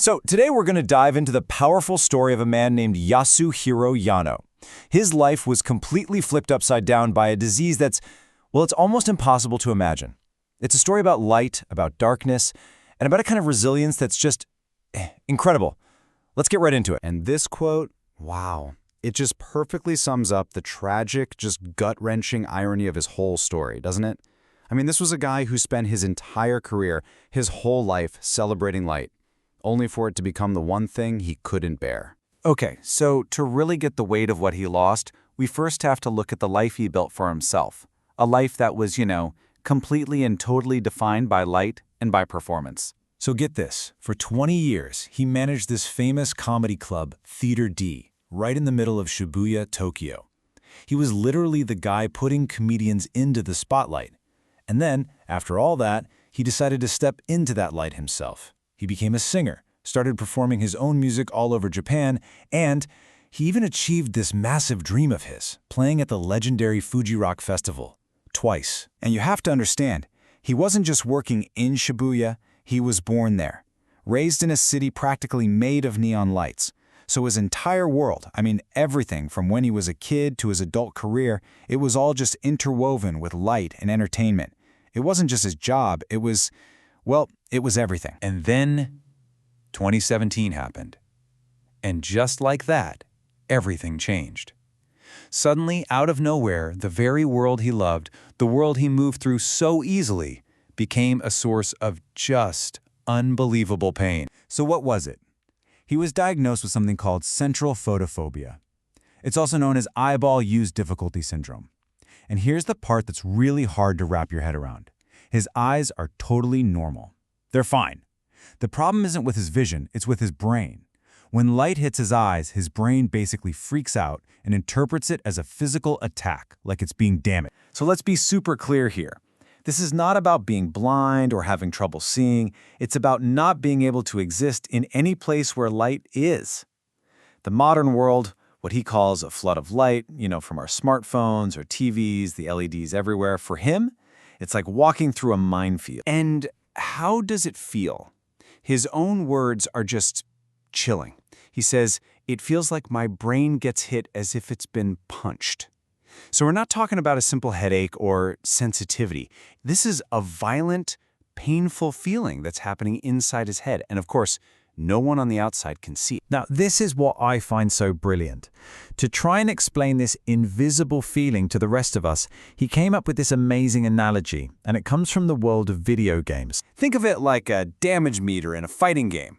So today we're going to dive into the powerful story of a man named Yasuhiro Yano. His life was completely flipped upside down by a disease that's, well, it's almost impossible to imagine. It's a story about light, about darkness, and about a kind of resilience that's just incredible. Let's get right into it. And this quote, wow, it just perfectly sums up the tragic, just gut-wrenching irony of his whole story, doesn't it? I mean, this was a guy who spent his entire career, his whole life, celebrating light, only for it to become the one thing he couldn't bear. Okay, so to really get the weight of what he lost, we first have to look at the life he built for himself. A life that was, completely and totally defined by light and by performance. So get this, for 20 years, he managed this famous comedy club, Theater D, right in the middle of Shibuya, Tokyo. He was literally the guy putting comedians into the spotlight. And then, after all that, he decided to step into that light himself. He became a singer, started performing his own music all over Japan, and he even achieved this massive dream of his, playing at the legendary Fuji Rock Festival, twice. And you have to understand, he wasn't just working in Shibuya, he was born there, raised in a city practically made of neon lights. So his entire world, everything from when he was a kid to his adult career, it was all just interwoven with light and entertainment. It wasn't just his job, it was everything. And then 2017 happened. And just like that, everything changed. Suddenly, out of nowhere, the very world he loved, the world he moved through so easily, became a source of just unbelievable pain. So what was it? He was diagnosed with something called central photophobia. It's also known as eyeball use difficulty syndrome. And here's the part that's really hard to wrap your head around. His eyes are totally normal. They're fine. The problem isn't with his vision, it's with his brain. When light hits his eyes, his brain basically freaks out and interprets it as a physical attack, like it's being damaged. So let's be super clear here. This is not about being blind or having trouble seeing. It's about not being able to exist in any place where light is. The modern world, what he calls a flood of light, from our smartphones or TVs, the LEDs everywhere, for him, it's like walking through a minefield. And how does it feel? His own words are just chilling. He says, "It feels like my brain gets hit as if it's been punched." So we're not talking about a simple headache or sensitivity. This is a violent, painful feeling that's happening inside his head. And of course, no one on the outside can see it. Now, this is what I find so brilliant. To try and explain this invisible feeling to the rest of us, he came up with this amazing analogy, and it comes from the world of video games. Think of it like a damage meter in a fighting game.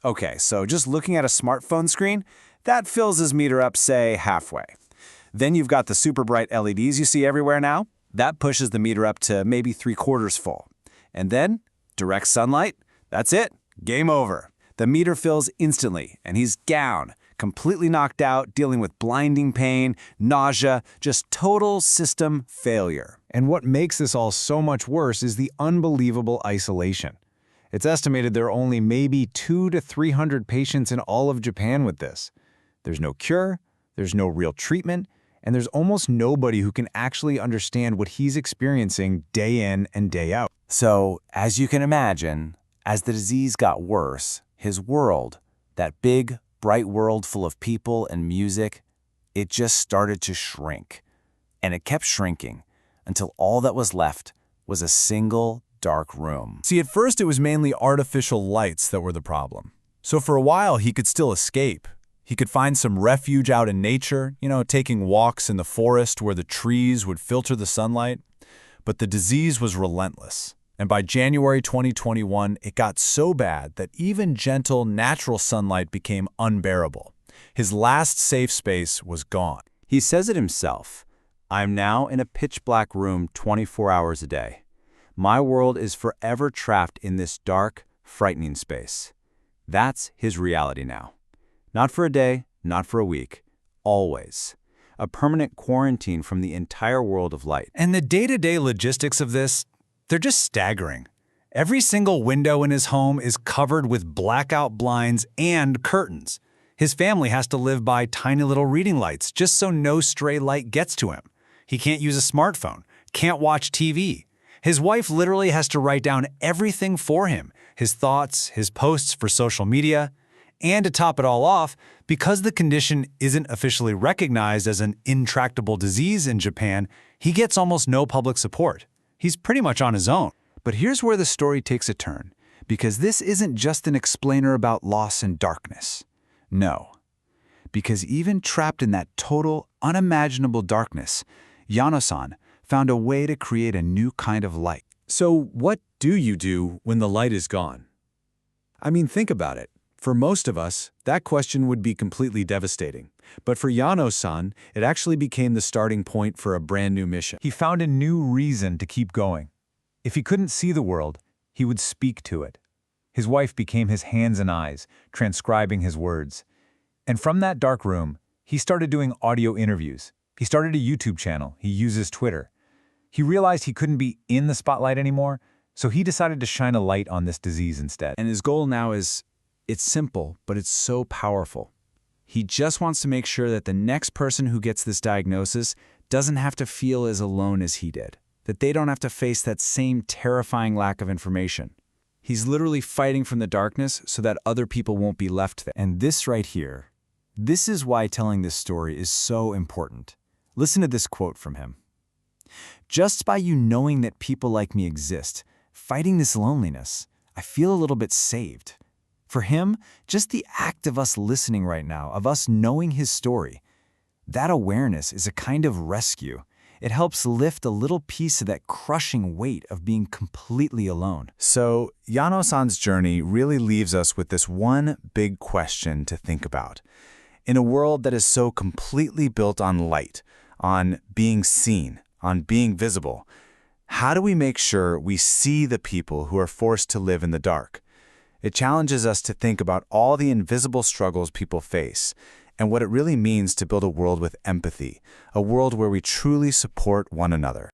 Okay, so just looking at a smartphone screen, that fills his meter up, say, halfway. Then you've got the super bright LEDs you see everywhere now. That pushes the meter up to maybe 3/4 full. And then, direct sunlight, that's it, game over. The meter fills instantly, and he's down, completely knocked out, dealing with blinding pain, nausea, just total system failure. And what makes this all so much worse is the unbelievable isolation. It's estimated there are only maybe 200 to 300 patients in all of Japan with this. There's no cure, there's no real treatment, and there's almost nobody who can actually understand what he's experiencing day in and day out. So, as you can imagine, as the disease got worse, his world, that big, bright world full of people and music, it just started to shrink. And it kept shrinking until all that was left was a single dark room. See, at first it was mainly artificial lights that were the problem. So for a while, he could still escape. He could find some refuge out in nature, taking walks in the forest where the trees would filter the sunlight. But the disease was relentless. And by January 2021, it got so bad that even gentle, natural sunlight became unbearable. His last safe space was gone. He says it himself. "I'm now in a pitch-black room 24 hours a day. My world is forever trapped in this dark, frightening space." That's his reality now. Not for a day, not for a week, always. A permanent quarantine from the entire world of light. And the day-to-day logistics of this, they're just staggering. Every single window in his home is covered with blackout blinds and curtains. His family has to live by tiny little reading lights just so no stray light gets to him. He can't use a smartphone, can't watch TV. His wife literally has to write down everything for him. his thoughts, his posts for social media. And to top it all off, because the condition isn't officially recognized as an intractable disease in Japan, he gets almost no public support. He's pretty much on his own. But here's where the story takes a turn, because this isn't just an explainer about loss and darkness. No. Because even trapped in that total, unimaginable darkness, Yano-san found a way to create a new kind of light. So what do you do when the light is gone? I mean, think about it. For most of us, that question would be completely devastating. But for Yano-san, it actually became the starting point for a brand new mission. He found a new reason to keep going. If he couldn't see the world, he would speak to it. His wife became his hands and eyes, transcribing his words. And from that dark room, he started doing audio interviews. He started a YouTube channel. He uses Twitter. He realized he couldn't be in the spotlight anymore, so he decided to shine a light on this disease instead. And his goal now is, it's simple, but it's so powerful. He just wants to make sure that the next person who gets this diagnosis doesn't have to feel as alone as he did, that they don't have to face that same terrifying lack of information. He's literally fighting from the darkness so that other people won't be left there. And this right here, this is why telling this story is so important. Listen to this quote from him. "Just by you knowing that people like me exist, fighting this loneliness, I feel a little bit saved." For him, just the act of us listening right now, of us knowing his story, that awareness is a kind of rescue. It helps lift a little piece of that crushing weight of being completely alone. So, Yano-san's journey really leaves us with this one big question to think about. In a world that is so completely built on light, on being seen, on being visible, how do we make sure we see the people who are forced to live in the dark? It challenges us to think about all the invisible struggles people face and what it really means to build a world with empathy, a world where we truly support one another.